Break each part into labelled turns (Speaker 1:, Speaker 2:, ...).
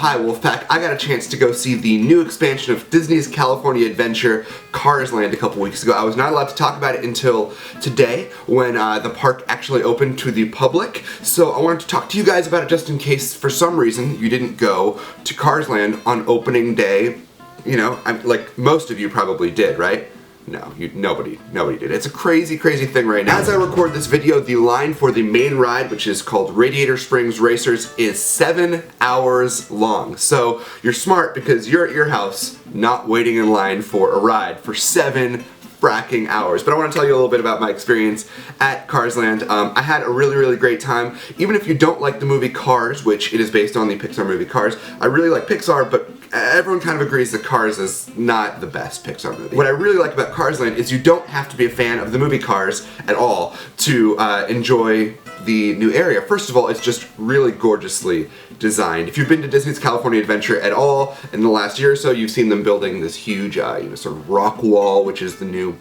Speaker 1: Hi Wolfpack, I got a chance to go see the new expansion of Disney's California Adventure, Cars Land, a couple weeks ago. I was not allowed to talk about it until today when the park actually opened to the public. So I wanted to talk to you guys about it just in case for some reason you didn't go to Cars Land on opening day. You know, like most of you probably did, right? No, nobody did. It's a crazy thing right now. As I record this video, the line for the main ride, which is called Radiator Springs Racers, is 7 hours long. So you're smart because you're at your house not waiting in line for a ride for 7 fracking hours. But I want to tell you a little bit about my experience at Cars Land. I had a really great time. Even if you don't like the movie Cars, which it is based on the Pixar movie Cars, I really like Pixar, but everyone kind of agrees that Cars is not the best Pixar movie. What I really like about Cars Land is you don't have to be a fan of the movie Cars at all to enjoy the new area. First of all, it's just really gorgeously designed. If you've been to Disney's California Adventure at all in the last year or so, you've seen them building this huge sort of rock wall, which is the new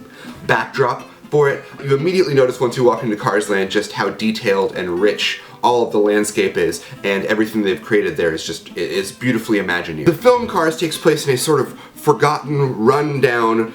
Speaker 1: backdrop for it. You immediately notice once you walk into Cars Land just how detailed and rich all of the landscape is, and everything they've created there is beautifully imagined. The film Cars takes place in a sort of forgotten, run-down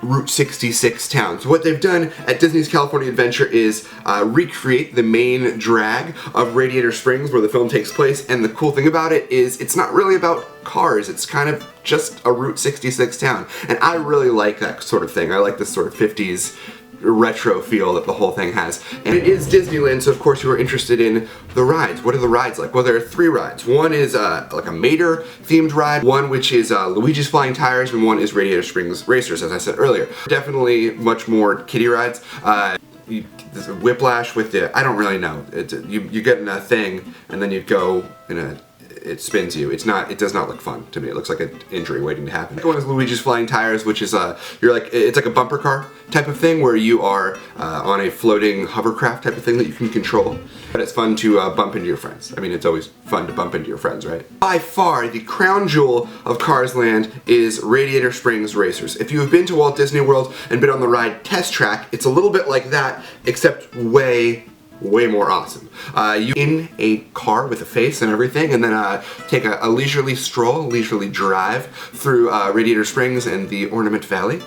Speaker 1: Route 66 town. So what they've done at Disney's California Adventure is recreate the main drag of Radiator Springs where the film takes place, and the cool thing about it is it's not really about cars, it's kind of just a Route 66 town. And I really like that sort of thing. I like this sort of 50s retro feel that the whole thing has. And it is Disneyland, so of course you are interested in the rides. What are the rides like? Well, there are 3 rides. One is like a Mater themed ride, one which is Luigi's Flying Tires, and one is Radiator Springs Racers, as I said earlier. Definitely much more kiddie rides. There's a Whiplash with the, I don't really know. You get in a thing and then you go in a, it spins you. It does not look fun to me. It looks like an injury waiting to happen. The one is Luigi's Flying Tires, which is it's like a bumper car type of thing where you are on a floating hovercraft type of thing that you can control. But it's fun to bump into your friends. I mean, it's always fun to bump into your friends, right? By far, the crown jewel of Cars Land is Radiator Springs Racers. If you have been to Walt Disney World and been on the ride Test Track, it's a little bit like that, except way more awesome. You in a car with a face and everything, and then take a leisurely stroll, leisurely drive through Radiator Springs and the Ornament Valley,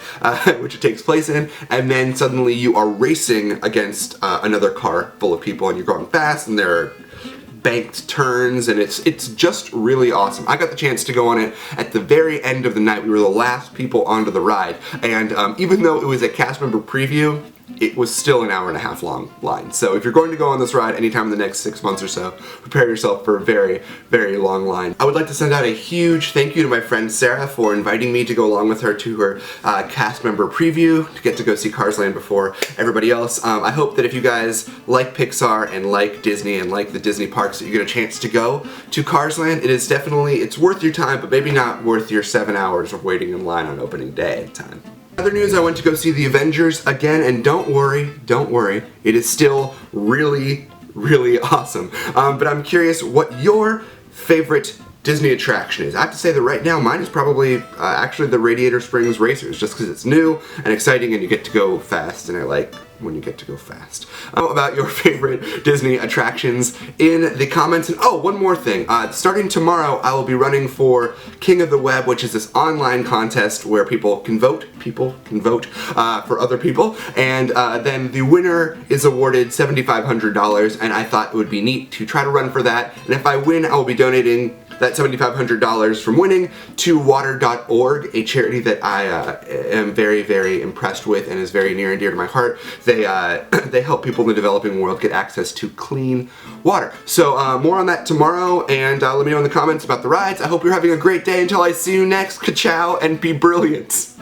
Speaker 1: which it takes place in, and then suddenly you are racing against another car full of people, and you're going fast, and there are banked turns, and it's just really awesome. I got the chance to go on it at the very end of the night. We were the last people onto the ride, and even though it was a cast member preview, it was still an hour-and-a-half long line. So if you're going to go on this ride anytime in the next 6 months or so, prepare yourself for a very long line. I would like to send out a huge thank you to my friend Sarah for inviting me to go along with her to her cast member preview to get to go see Cars Land before everybody else. I hope that if you guys like Pixar and like Disney and like the Disney parks, that you get a chance to go to Cars Land. It's worth your time, but maybe not worth your 7 hours of waiting in line on opening day time. Other news, I went to go see the Avengers again, and don't worry, it is still really awesome. But I'm curious what your favorite Disney attraction is. I have to say that right now mine is probably actually the Radiator Springs Racers, just because it's new and exciting and you get to go fast, and I like when you get to go fast. How about your favorite Disney attractions in the comments? And oh, one more thing. Starting tomorrow, I will be running for King of the Web, which is this online contest where people can vote for other people, and then the winner is awarded $7,500, and I thought it would be neat to try to run for that, and if I win, I will be donating that $7,500 from winning to water.org, a charity that I am very impressed with and is very near and dear to my heart. They help people in the developing world get access to clean water. So more on that tomorrow, and let me know in the comments about the rides. I hope you're having a great day until I see you next. Ka-chow, and be brilliant.